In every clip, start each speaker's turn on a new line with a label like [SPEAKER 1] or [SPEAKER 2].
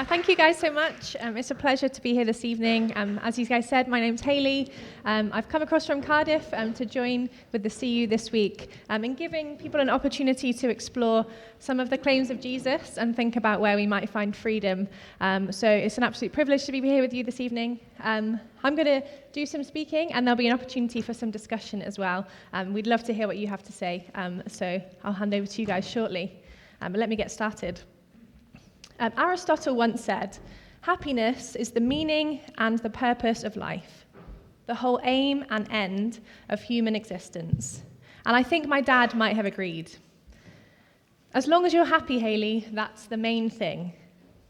[SPEAKER 1] Thank you guys so much. It's a pleasure to be here this evening. As you guys said, my name's Hayley. I've come across from Cardiff to join with the CU this week in giving people an opportunity to explore some of the claims of Jesus and think about where we might find freedom. So it's an absolute privilege to be here with you this evening. I'm going to do some speaking, and there'll be an opportunity for some discussion as well. We'd love to hear what you have to say, so I'll hand over to you guys shortly. But let me get started. Aristotle once said, "Happiness is the meaning and the purpose of life, the whole aim and end of human existence." And I think my dad might have agreed. As long as you're happy, Hayley, that's the main thing.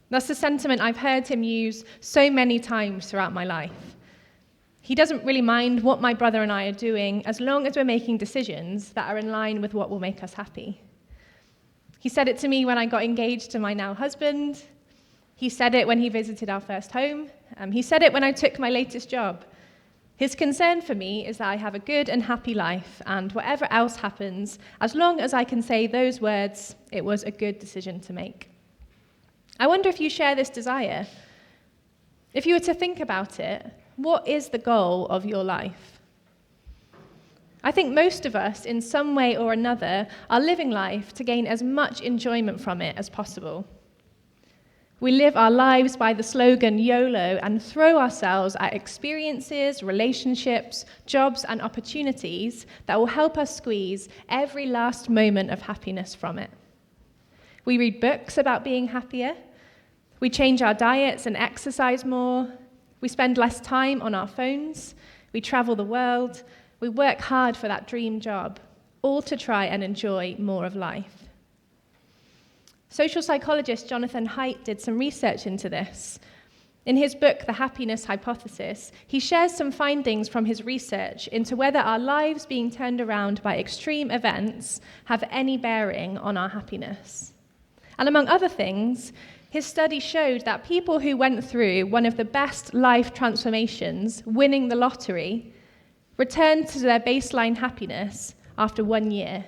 [SPEAKER 1] That's the sentiment I've heard him use so many times throughout my life. He doesn't really mind what my brother and I are doing as long as we're making decisions that are in line with what will make us happy. He said it to me when I got engaged to my now husband. He said it when he visited our first home. He said it when I took my latest job. His concern for me is that I have a good and happy life, and whatever else happens, as long as I can say those words, it was a good decision to make. I wonder if you share this desire. If you were to think about it, what is the goal of your life? I think most of us, in some way or another, are living life to gain as much enjoyment from it as possible. We live our lives by the slogan YOLO and throw ourselves at experiences, relationships, jobs, and opportunities that will help us squeeze every last moment of happiness from it. We read books about being happier. We change our diets and exercise more. We spend less time on our phones. We travel the world. We work hard for that dream job, all to try and enjoy more of life. Social psychologist Jonathan Haidt did some research into this. In his book, The Happiness Hypothesis, he shares some findings from his research into whether our lives being turned around by extreme events have any bearing on our happiness. And among other things, his study showed that people who went through one of the best life transformations, winning the lottery, returned to their baseline happiness after 1 year.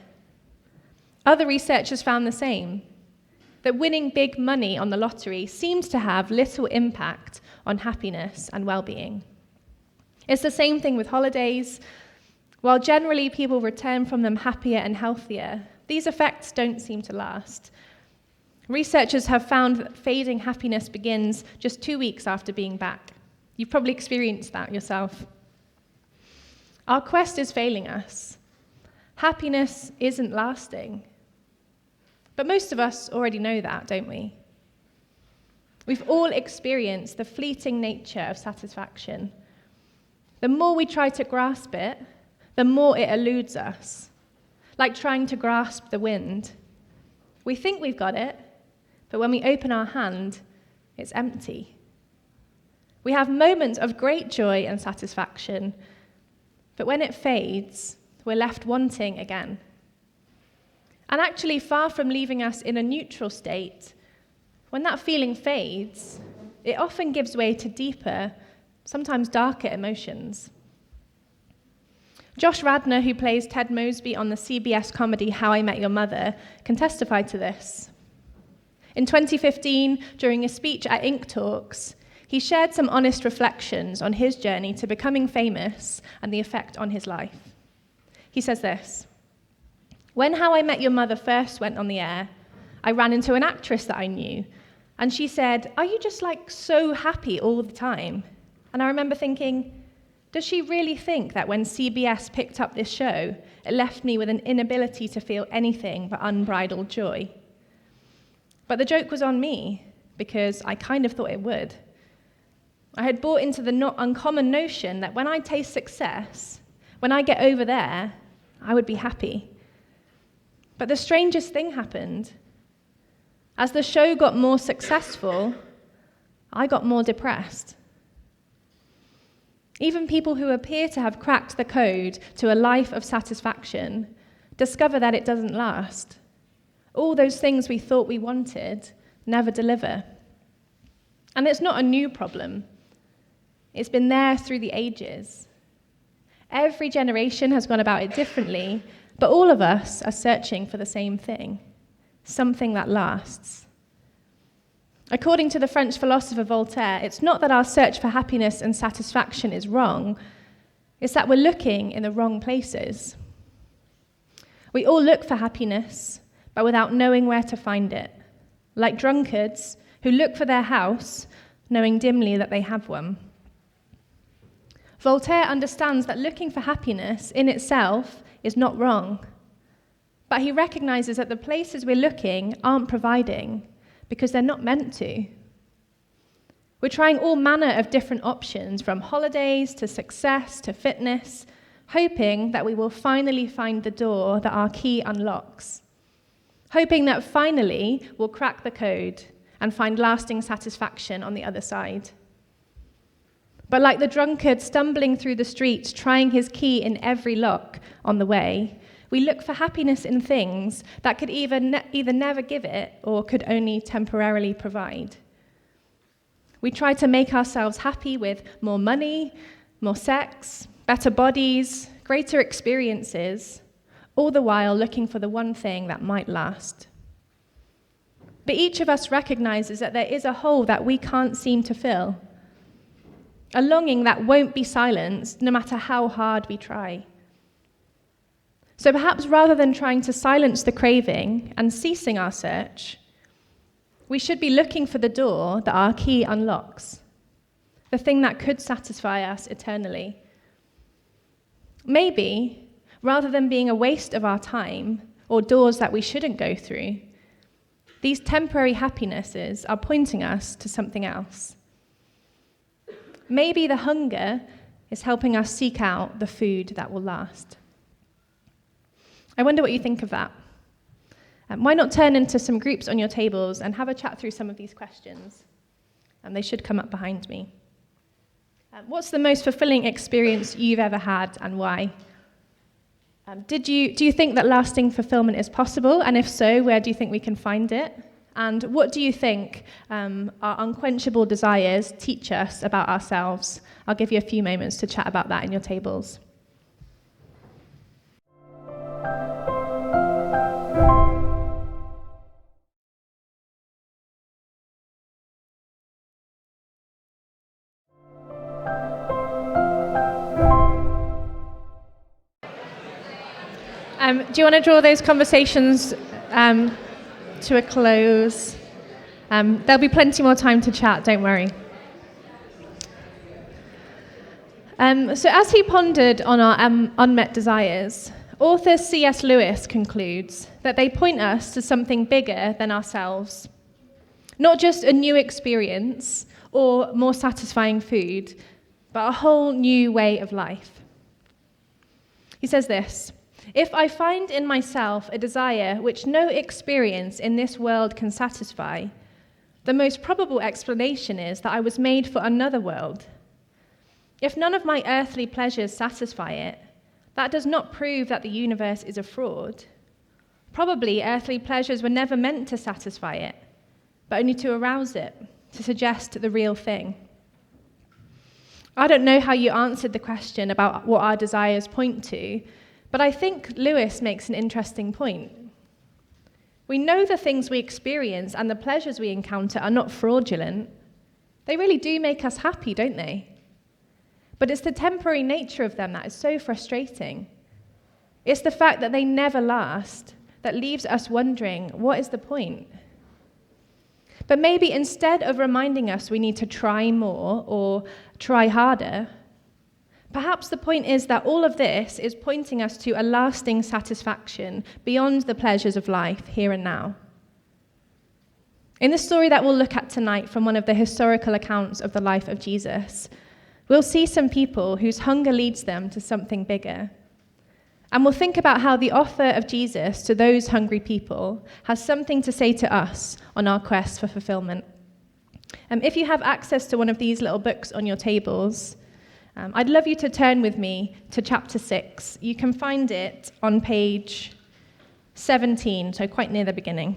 [SPEAKER 1] Other researchers found the same, that winning big money on the lottery seems to have little impact on happiness and well-being. It's the same thing with holidays. While generally people return from them happier and healthier, these effects don't seem to last. Researchers have found that fading happiness begins just 2 weeks after being back. You've probably experienced that yourself. Our quest is failing us. Happiness isn't lasting. But most of us already know that, don't we? We've all experienced the fleeting nature of satisfaction. The more we try to grasp it, the more it eludes us, like trying to grasp the wind. We think we've got it, but when we open our hand, it's empty. We have moments of great joy and satisfaction, but when it fades, we're left wanting again. And actually, far from leaving us in a neutral state, when that feeling fades, it often gives way to deeper, sometimes darker emotions. Josh Radnor, who plays Ted Mosby on the CBS comedy How I Met Your Mother, can testify to this. In 2015, during a speech at Ink Talks, he shared some honest reflections on his journey to becoming famous and the effect on his life. He says this: "When How I Met Your Mother first went on the air, I ran into an actress that I knew, and she said, 'Are you just so happy all the time?' And I remember thinking, does she really think that when CBS picked up this show, it left me with an inability to feel anything but unbridled joy? But the joke was on me, because I kind of thought it would. I had bought into the not uncommon notion that when I taste success, when I get over there, I would be happy. But the strangest thing happened. As the show got more successful, I got more depressed. Even people who appear to have cracked the code to a life of satisfaction discover that it doesn't last. All those things we thought we wanted never deliver. And it's not a new problem. It's been there through the ages. Every generation has gone about it differently, but all of us are searching for the same thing, something that lasts. According to the French philosopher Voltaire, it's not that our search for happiness and satisfaction is wrong, it's that we're looking in the wrong places. We all look for happiness, but without knowing where to find it, like drunkards who look for their house, knowing dimly that they have one. Voltaire understands that looking for happiness in itself is not wrong, but he recognizes that the places we're looking aren't providing because they're not meant to. We're trying all manner of different options, from holidays to success to fitness, hoping that we will finally find the door that our key unlocks, hoping that finally we'll crack the code and find lasting satisfaction on the other side. But like the drunkard stumbling through the streets, trying his key in every lock on the way, we look for happiness in things that could either never give it or could only temporarily provide. We try to make ourselves happy with more money, more sex, better bodies, greater experiences, all the while looking for the one thing that might last. But each of us recognizes that there is a hole that we can't seem to fill, a longing that won't be silenced no matter how hard we try. So perhaps rather than trying to silence the craving and ceasing our search, we should be looking for the door that our key unlocks, the thing that could satisfy us eternally. Maybe, rather than being a waste of our time or doors that we shouldn't go through, these temporary happinesses are pointing us to something else. Maybe the hunger is helping us seek out the food that will last. I wonder what you think of that. Why not turn into some groups on your tables and have a chat through some of these questions? They should come up behind me. What's the most fulfilling experience you've ever had, and why? Do you think that lasting fulfillment is possible? And if so, where do you think we can find it? And what do you think our unquenchable desires teach us about ourselves? I'll give you a few moments to chat about that in your tables. Do you want to draw those conversations to a close? There'll be plenty more time to chat, don't worry. So as he pondered on our unmet desires, author C.S. Lewis concludes that they point us to something bigger than ourselves. Not just a new experience or more satisfying food, but a whole new way of life. He says this: "If I find in myself a desire which no experience in this world can satisfy, the most probable explanation is that I was made for another world. If none of my earthly pleasures satisfy it, that does not prove that the universe is a fraud. Probably earthly pleasures were never meant to satisfy it, but only to arouse it, to suggest the real thing." I don't know how you answered the question about what our desires point to, but I think Lewis makes an interesting point. We know the things we experience and the pleasures we encounter are not fraudulent. They really do make us happy, don't they? But it's the temporary nature of them that is so frustrating. It's the fact that they never last that leaves us wondering, what is the point? But maybe instead of reminding us we need to try more or try harder, perhaps the point is that all of this is pointing us to a lasting satisfaction beyond the pleasures of life here and now. In the story that we'll look at tonight from one of the historical accounts of the life of Jesus, we'll see some people whose hunger leads them to something bigger. And we'll think about how the offer of Jesus to those hungry people has something to say to us on our quest for fulfillment. If you have access to one of these little books on your tables, I'd love you to turn with me to chapter 6. You can find it on page 17, so quite near the beginning.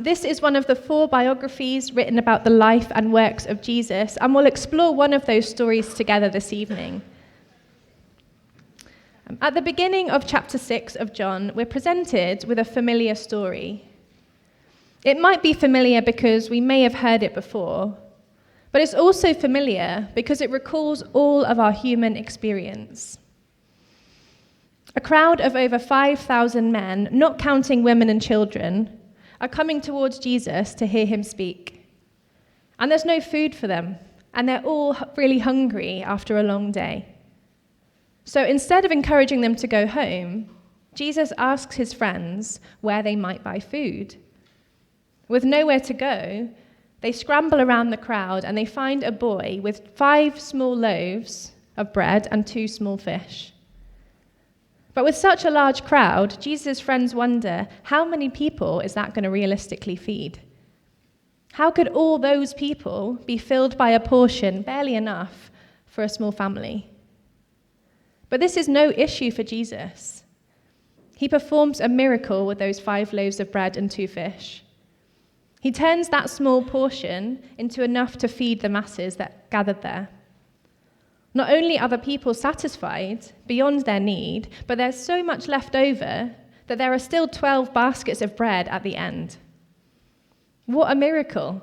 [SPEAKER 1] This is one of the 4 biographies written about the life and works of Jesus, and we'll explore one of those stories together this evening. At the beginning of chapter 6 of John, we're presented with a familiar story. It might be familiar because we may have heard it before, but it's also familiar because it recalls all of our human experience. A crowd of over 5,000 men, not counting women and children, are coming towards Jesus to hear him speak. And there's no food for them, and they're all really hungry after a long day. So instead of encouraging them to go home, Jesus asks his friends where they might buy food. With nowhere to go, they scramble around the crowd and they find a boy with 5 small loaves of bread and 2 small fish. But with such a large crowd, Jesus' friends wonder, how many people is that going to realistically feed? How could all those people be filled by a portion barely enough for a small family? But this is no issue for Jesus. He performs a miracle with those 5 loaves of bread and 2 fish. He turns that small portion into enough to feed the masses that gathered there. Not only are the people satisfied beyond their need, but there's so much left over that there are still 12 baskets of bread at the end. What a miracle!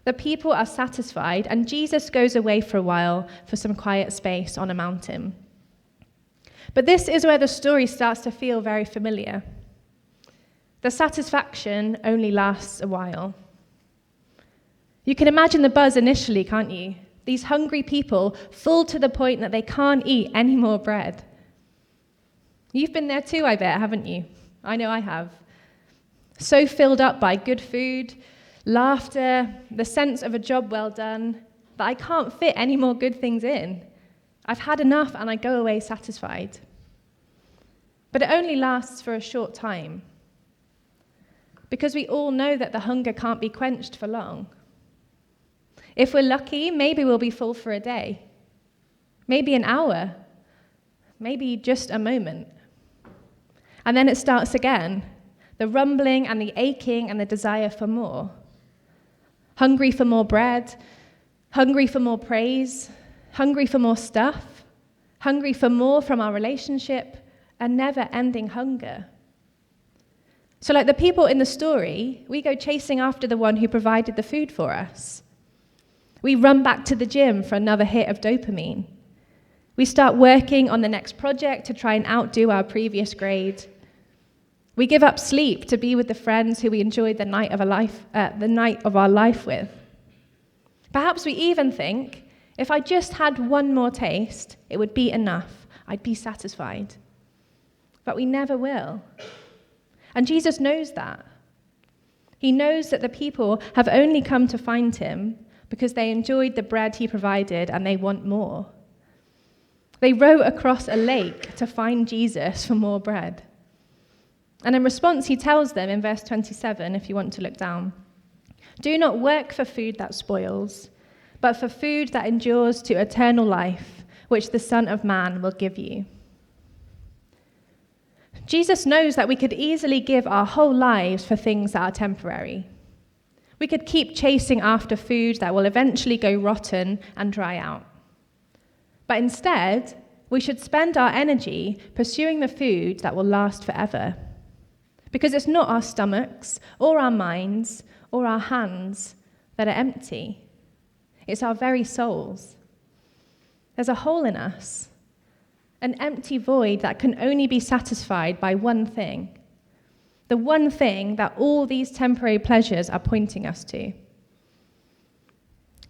[SPEAKER 1] The people are satisfied, and Jesus goes away for a while for some quiet space on a mountain. But this is where the story starts to feel very familiar. The satisfaction only lasts a while. You can imagine the buzz initially, can't you? These hungry people, full to the point that they can't eat any more bread. You've been there too, I bet, haven't you? I know I have. So filled up by good food, laughter, the sense of a job well done, that I can't fit any more good things in. I've had enough and I go away satisfied. But it only lasts for a short time, because we all know that the hunger can't be quenched for long. If we're lucky, maybe we'll be full for a day, maybe an hour, maybe just a moment. And then it starts again, the rumbling and the aching and the desire for more. Hungry for more bread, hungry for more praise, hungry for more stuff, hungry for more from our relationship, a never-ending hunger. So like the people in the story, we go chasing after the one who provided the food for us. We run back to the gym for another hit of dopamine. We start working on the next project to try and outdo our previous grade. We give up sleep to be with the friends who we enjoyed the night of our life with. Perhaps we even think, if I just had one more taste, it would be enough. I'd be satisfied. But we never will. And Jesus knows that. He knows that the people have only come to find him because they enjoyed the bread he provided and they want more. They row across a lake to find Jesus for more bread. And in response, he tells them in verse 27, if you want to look down, "Do not work for food that spoils, but for food that endures to eternal life, which the Son of Man will give you." Jesus knows that we could easily give our whole lives for things that are temporary. We could keep chasing after food that will eventually go rotten and dry out. But instead, we should spend our energy pursuing the food that will last forever. Because it's not our stomachs, or our minds, or our hands that are empty. It's our very souls. There's a hole in us, an empty void that can only be satisfied by one thing, the one thing that all these temporary pleasures are pointing us to.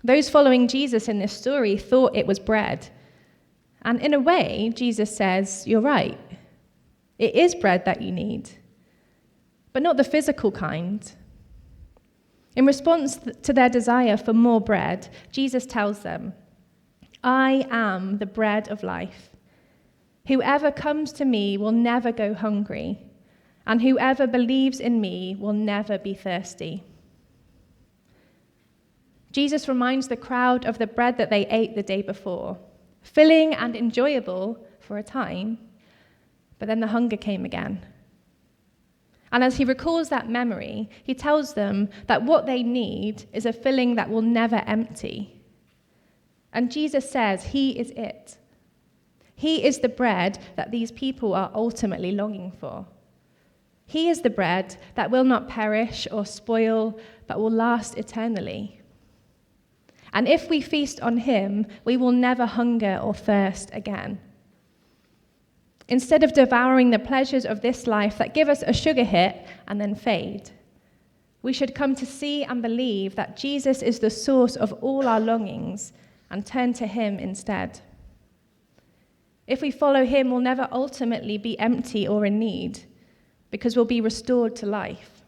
[SPEAKER 1] Those following Jesus in this story thought it was bread. And in a way, Jesus says, you're right. It is bread that you need, but not the physical kind. In response to their desire for more bread, Jesus tells them, I am the bread of life. Whoever comes to me will never go hungry, and whoever believes in me will never be thirsty. Jesus reminds the crowd of the bread that they ate the day before, filling and enjoyable for a time, but then the hunger came again. And as he recalls that memory, he tells them that what they need is a filling that will never empty. And Jesus says he is it. He is the bread that these people are ultimately longing for. He is the bread that will not perish or spoil, but will last eternally. And if we feast on him, we will never hunger or thirst again. Instead of devouring the pleasures of this life that give us a sugar hit and then fade, we should come to see and believe that Jesus is the source of all our longings and turn to him instead. If we follow him, we'll never ultimately be empty or in need, because we'll be restored to life.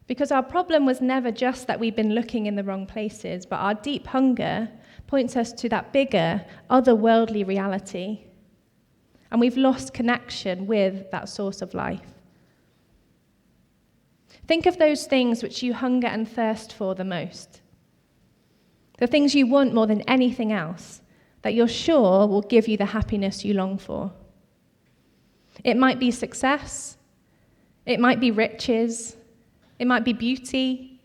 [SPEAKER 1] Because our problem was never just that we've been looking in the wrong places, but our deep hunger points us to that bigger, otherworldly reality. And we've lost connection with that source of life. Think of those things which you hunger and thirst for the most. The things you want more than anything else, that you're sure will give you the happiness you long for. It might be success, it might be riches, it might be beauty,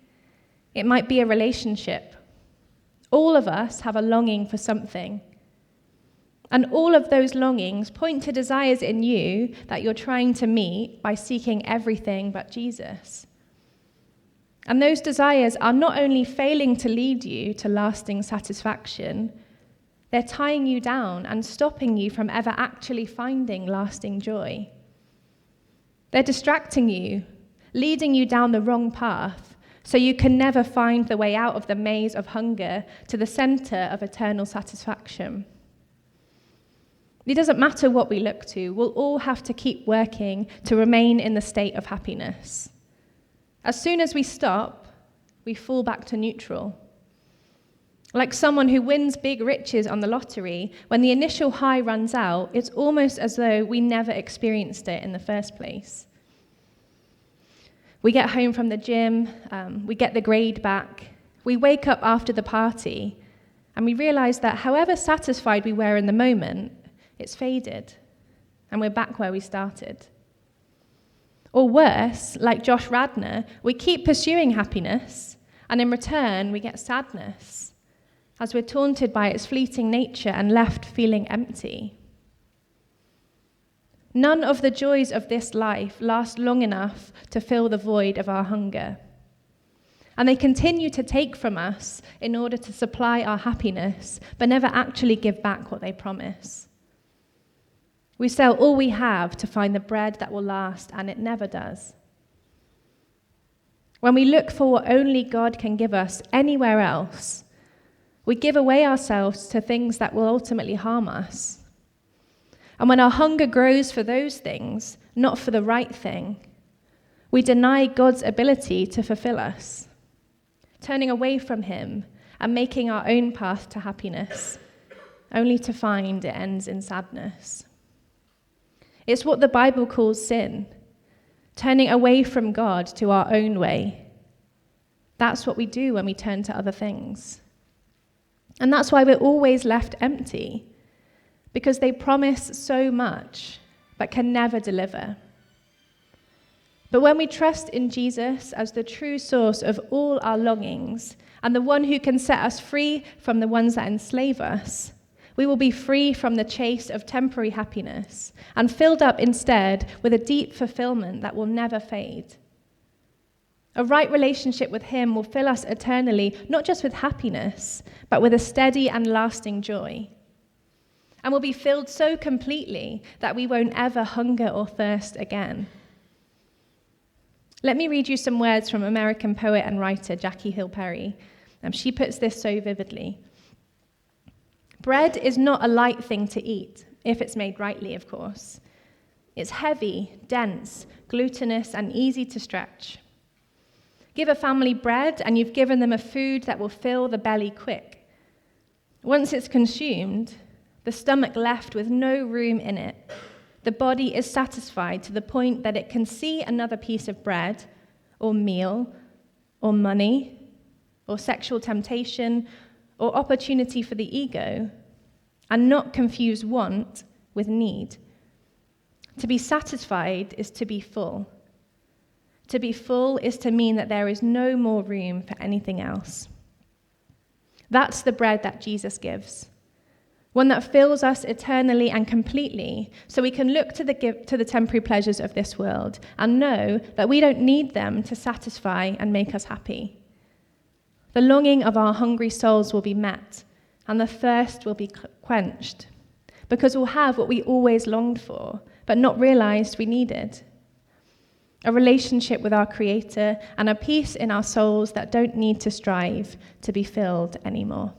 [SPEAKER 1] it might be a relationship. All of us have a longing for something. And all of those longings point to desires in you that you're trying to meet by seeking everything but Jesus. And those desires are not only failing to lead you to lasting satisfaction, they're tying you down and stopping you from ever actually finding lasting joy. They're distracting you, leading you down the wrong path, so you can never find the way out of the maze of hunger to the center of eternal satisfaction. It doesn't matter what we look to, we'll all have to keep working to remain in the state of happiness. As soon as we stop, we fall back to neutral. Like someone who wins big riches on the lottery, when the initial high runs out, it's almost as though we never experienced it in the first place. We get home from the gym, we get the grade back, we wake up after the party, and we realize that however satisfied we were in the moment, it's faded, and we're back where we started. Or worse, like Josh Radnor, we keep pursuing happiness, and in return, we get sadness, as we're taunted by its fleeting nature and left feeling empty. None of the joys of this life last long enough to fill the void of our hunger. And they continue to take from us in order to supply our happiness, but never actually give back what they promise. We sell all we have to find the bread that will last, and it never does. When we look for what only God can give us anywhere else, we give away ourselves to things that will ultimately harm us. And when our hunger grows for those things, not for the right thing, we deny God's ability to fulfill us, turning away from him and making our own path to happiness, only to find it ends in sadness. It's what the Bible calls sin, turning away from God to our own way. That's what we do when we turn to other things. And that's why we're always left empty, because they promise so much, but can never deliver. But when we trust in Jesus as the true source of all our longings, and the one who can set us free from the ones that enslave us, we will be free from the chase of temporary happiness and filled up instead with a deep fulfillment that will never fade. A right relationship with him will fill us eternally, not just with happiness, but with a steady and lasting joy. And we'll be filled so completely that we won't ever hunger or thirst again. Let me read you some words from American poet and writer Jackie Hill Perry. She puts this so vividly. Bread is not a light thing to eat, if it's made rightly, of course. It's heavy, dense, glutinous, and easy to stretch. Give a family bread, and you've given them a food that will fill the belly quick. Once it's consumed, the stomach left with no room in it. The body is satisfied to the point that it can see another piece of bread, or meal, or money, or sexual temptation, or opportunity for the ego, and not confuse want with need. To be satisfied is to be full. To be full is to mean that there is no more room for anything else. That's the bread that Jesus gives. one that fills us eternally and completely, so we can look to the temporary pleasures of this world and know that we don't need them to satisfy and make us happy. The longing of our hungry souls will be met, and the thirst will be quenched, because we'll have what we always longed for, but not realized we needed. A relationship with our Creator and a peace in our souls that don't need to strive to be filled anymore.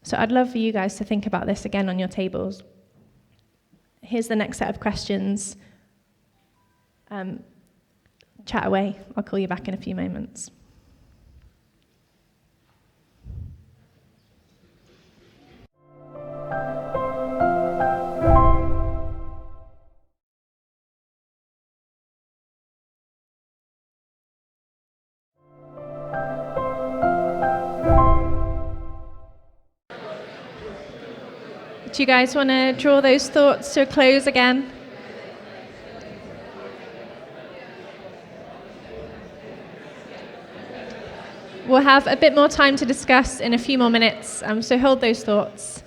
[SPEAKER 1] So I'd love for you guys to think about this again on your tables. Here's the next set of questions. Chat away. I'll call you back in a few moments. Do you guys want to draw those thoughts to a close again? We'll have a bit more time to discuss in a few more minutes, so hold those thoughts.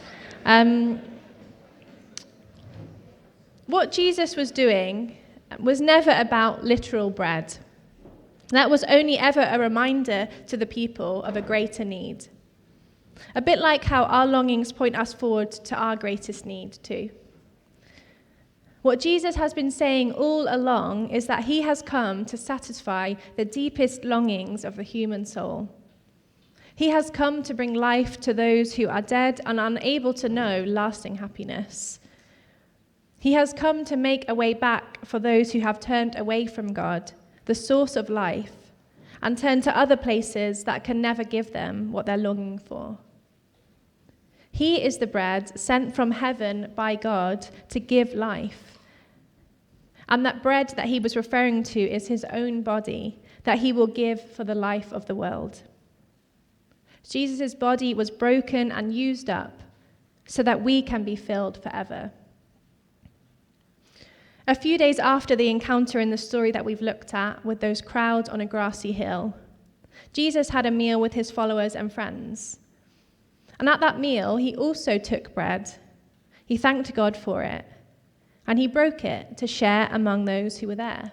[SPEAKER 1] What Jesus was doing was never about literal bread. That was only ever a reminder to the people of a greater need. A bit like how our longings point us forward to our greatest need too. What Jesus has been saying all along is that he has come to satisfy the deepest longings of the human soul. He has come to bring life to those who are dead and unable to know lasting happiness. He has come to make a way back for those who have turned away from God, the source of life, and turned to other places that can never give them what they're longing for. He is the bread sent from heaven by God to give life. And that bread that he was referring to is his own body that he will give for the life of the world. Jesus' body was broken and used up so that we can be filled forever. A few days after the encounter in the story that we've looked at with those crowds on a grassy hill, Jesus had a meal with his followers and friends. And at that meal, he also took bread. He thanked God for it, and he broke it to share among those who were there.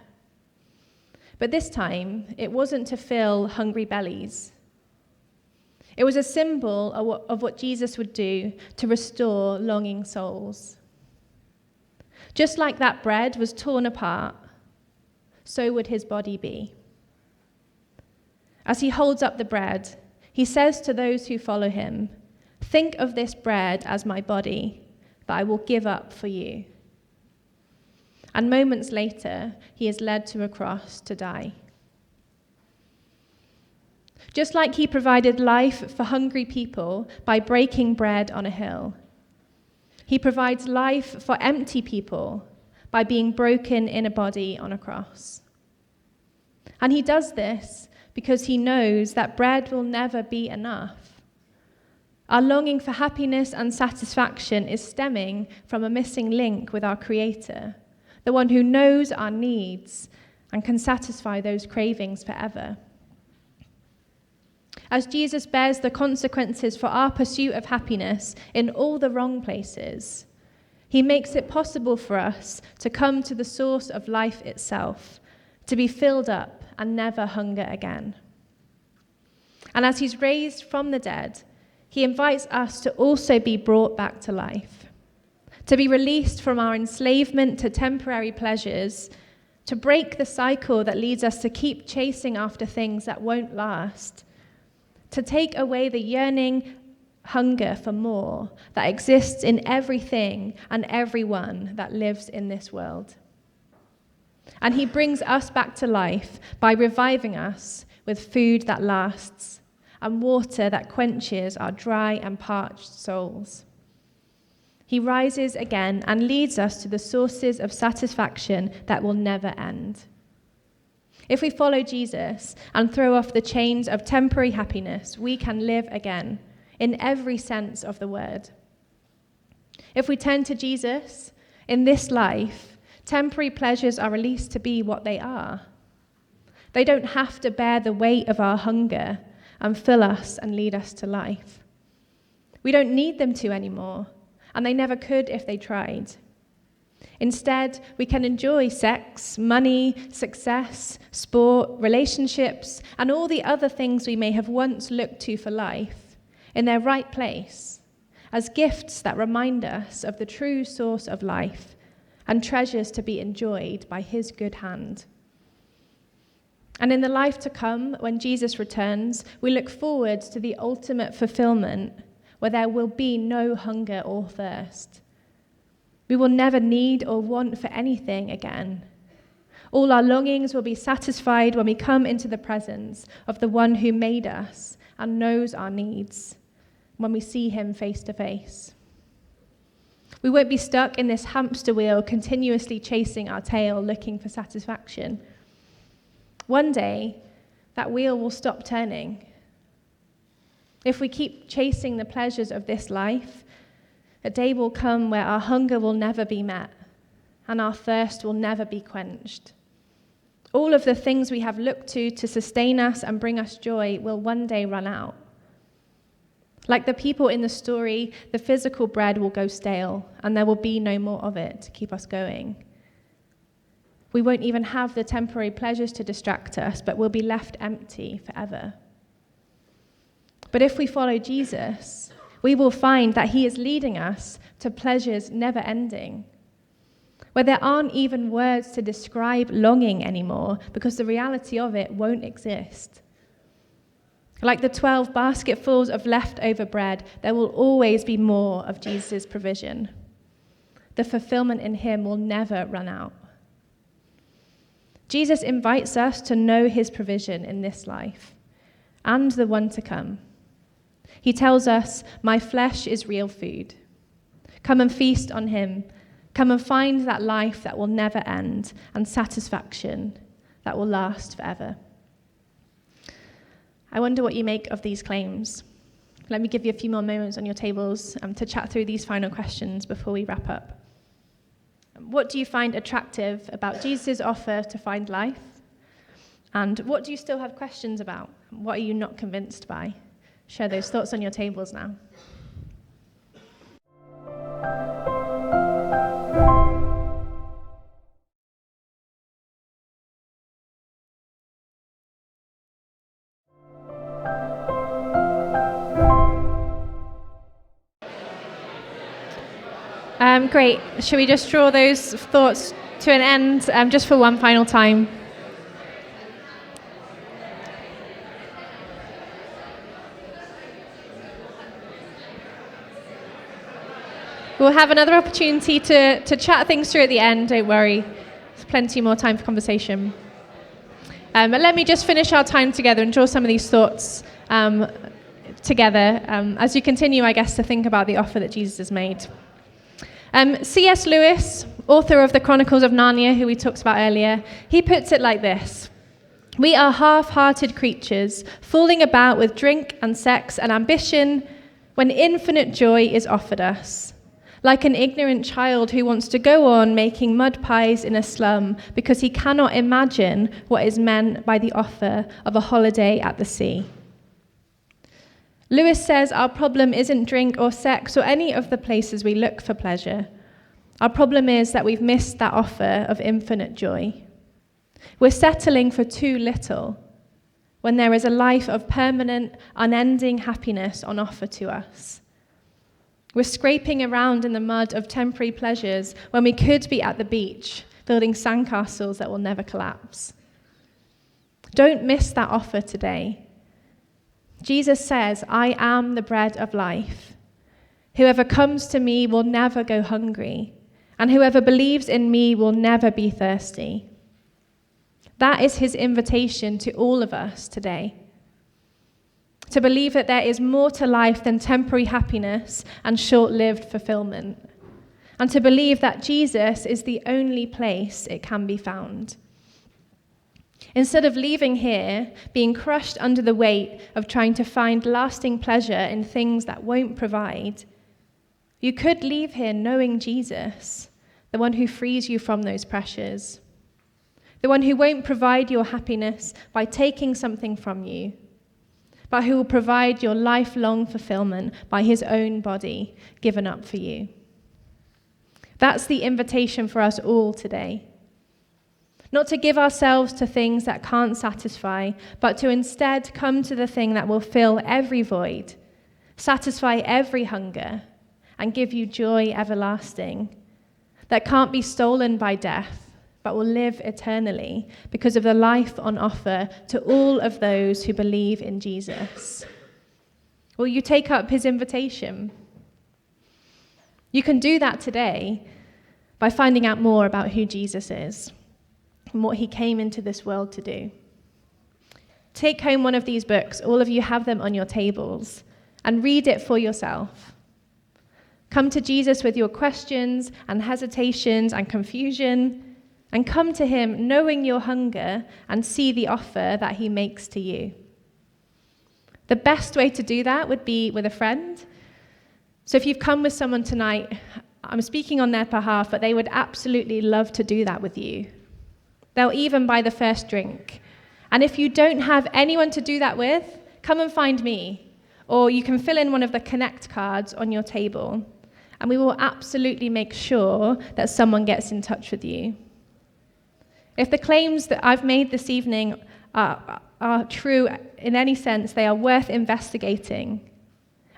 [SPEAKER 1] But this time, it wasn't to fill hungry bellies. It was a symbol of what Jesus would do to restore longing souls. Just like that bread was torn apart, so would his body be. As he holds up the bread, he says to those who follow him, "Think of this bread as my body that I will give up for you." And moments later, he is led to a cross to die. Just like he provided life for hungry people by breaking bread on a hill, he provides life for empty people by being broken in a body on a cross. And he does this because he knows that bread will never be enough. Our longing for happiness and satisfaction is stemming from a missing link with our Creator, the one who knows our needs and can satisfy those cravings forever. As Jesus bears the consequences for our pursuit of happiness in all the wrong places, he makes it possible for us to come to the source of life itself, to be filled up and never hunger again. And as he's raised from the dead, he invites us to also be brought back to life, to be released from our enslavement to temporary pleasures, to break the cycle that leads us to keep chasing after things that won't last, to take away the yearning hunger for more that exists in everything and everyone that lives in this world. And he brings us back to life by reviving us with food that lasts and water that quenches our dry and parched souls. He rises again and leads us to the sources of satisfaction that will never end. If we follow Jesus and throw off the chains of temporary happiness, we can live again in every sense of the word. If we turn to Jesus, in this life, temporary pleasures are released to be what they are. They don't have to bear the weight of our hunger and fill us and lead us to life. We don't need them to anymore, and they never could if they tried. Instead, we can enjoy sex, money, success, sport, relationships, and all the other things we may have once looked to for life in their right place, as gifts that remind us of the true source of life and treasures to be enjoyed by his good hand. And in the life to come, when Jesus returns, we look forward to the ultimate fulfillment where there will be no hunger or thirst. We will never need or want for anything again. All our longings will be satisfied when we come into the presence of the one who made us and knows our needs, when we see him face to face. We won't be stuck in this hamster wheel continuously chasing our tail looking for satisfaction. One day, that wheel will stop turning. If we keep chasing the pleasures of this life, a day will come where our hunger will never be met and our thirst will never be quenched. All of the things we have looked to sustain us and bring us joy will one day run out. Like the people in the story, the physical bread will go stale and there will be no more of it to keep us going. We won't even have the temporary pleasures to distract us, but we'll be left empty forever. But if we follow Jesus, we will find that he is leading us to pleasures never ending, where there aren't even words to describe longing anymore because the reality of it won't exist. Like the 12 basketfuls of leftover bread, there will always be more of Jesus' provision. The fulfillment in him will never run out. Jesus invites us to know his provision in this life and the one to come. He tells us, "My flesh is real food. Come and feast on him. Come and find that life that will never end and satisfaction that will last forever." I wonder what you make of these claims. Let me give you a few more moments on your tables to chat through these final questions before we wrap up. What do you find attractive about Jesus' offer to find life? And what do you still have questions about? What are you not convinced by? Share those thoughts on your tables now. Great. Should we just draw those thoughts to an end just for one final time? We'll have another opportunity to chat things through at the end, don't worry. There's plenty more time for conversation. But let me just finish our time together and draw some of these thoughts together as you continue, I guess, to think about the offer that Jesus has made. C.S. Lewis, author of the Chronicles of Narnia, who we talked about earlier, he puts it like this: "We are half-hearted creatures, fooling about with drink and sex and ambition when infinite joy is offered us. Like an ignorant child who wants to go on making mud pies in a slum because he cannot imagine what is meant by the offer of a holiday at the sea." Lewis says our problem isn't drink or sex or any of the places we look for pleasure. Our problem is that we've missed that offer of infinite joy. We're settling for too little when there is a life of permanent, unending happiness on offer to us. We're scraping around in the mud of temporary pleasures when we could be at the beach, building sandcastles that will never collapse. Don't miss that offer today. Jesus says, "I am the bread of life. Whoever comes to me will never go hungry, and whoever believes in me will never be thirsty." That is his invitation to all of us today. To believe that there is more to life than temporary happiness and short-lived fulfillment, and to believe that Jesus is the only place it can be found. Instead of leaving here being crushed under the weight of trying to find lasting pleasure in things that won't provide, you could leave here knowing Jesus, the one who frees you from those pressures, the one who won't provide your happiness by taking something from you, but who will provide your lifelong fulfillment by his own body given up for you. That's the invitation for us all today. Not to give ourselves to things that can't satisfy, but to instead come to the thing that will fill every void, satisfy every hunger, and give you joy everlasting, that can't be stolen by death, but will live eternally because of the life on offer to all of those who believe in Jesus. Will you take up his invitation? You can do that today by finding out more about who Jesus is and what he came into this world to do. Take home one of these books, all of you have them on your tables, and read it for yourself. Come to Jesus with your questions and hesitations and confusion, and come to him knowing your hunger and see the offer that he makes to you. The best way to do that would be with a friend. So if you've come with someone tonight, I'm speaking on their behalf, but they would absolutely love to do that with you. They'll even buy the first drink. And if you don't have anyone to do that with, come and find me. Or you can fill in one of the Connect cards on your table. And we will absolutely make sure that someone gets in touch with you. If the claims that I've made this evening are true in any sense, they are worth investigating.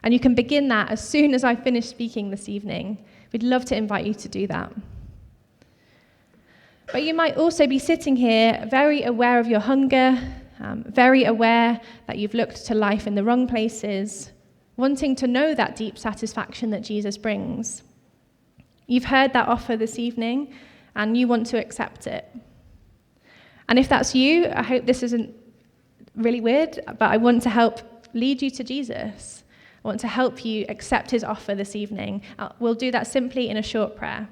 [SPEAKER 1] And you can begin that as soon as I finish speaking this evening. We'd love to invite you to do that. But you might also be sitting here very aware of your hunger, very aware that you've looked to life in the wrong places, wanting to know that deep satisfaction that Jesus brings. You've heard that offer this evening, and you want to accept it. And if that's you, I hope this isn't really weird, but I want to help lead you to Jesus. I want to help you accept his offer this evening. We'll do that simply in a short prayer.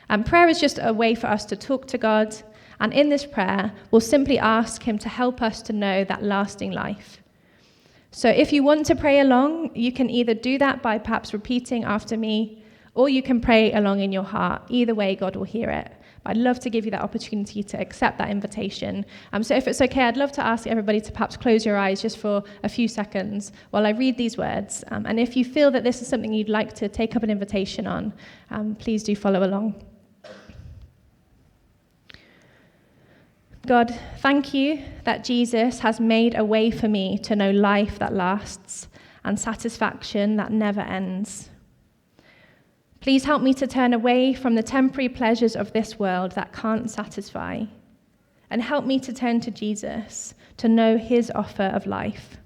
[SPEAKER 1] And prayer is just a way for us to talk to God, and in this prayer, we'll simply ask him to help us to know that lasting life. So if you want to pray along, you can either do that by perhaps repeating after me, or you can pray along in your heart. Either way, God will hear it. But I'd love to give you that opportunity to accept that invitation. So if it's okay, I'd love to ask everybody to perhaps close your eyes just for a few seconds while I read these words. And if you feel that this is something you'd like to take up an invitation on, please do follow along. God, thank you that Jesus has made a way for me to know life that lasts and satisfaction that never ends. Please help me to turn away from the temporary pleasures of this world that can't satisfy, and help me to turn to Jesus, to know his offer of life.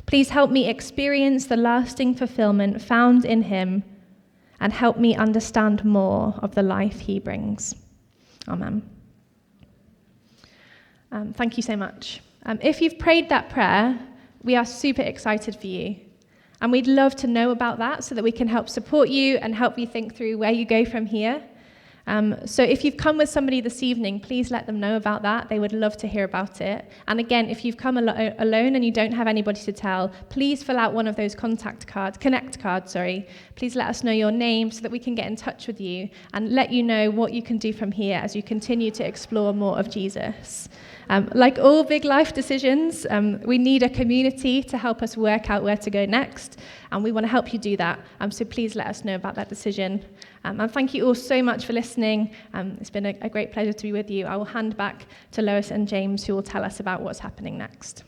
[SPEAKER 1] Please help me experience the lasting fulfillment found in him, and help me understand more of the life he brings. Amen. Thank you so much. If you've prayed that prayer, we are super excited for you. And we'd love to know about that so that we can help support you and help you think through where you go from here. So if you've come with somebody this evening, please let them know about that. They would love to hear about it. And again, if you've come alone and you don't have anybody to tell, please fill out one of those Connect cards. Please let us know your name so that we can get in touch with you and let you know what you can do from here as you continue to explore more of Jesus. Like all big life decisions, we need a community to help us work out where to go next, and we want to help you do that. So please let us know about that decision. And thank you all so much for listening. It's been a great pleasure to be with you. I will hand back to Lois and James, who will tell us about what's happening next.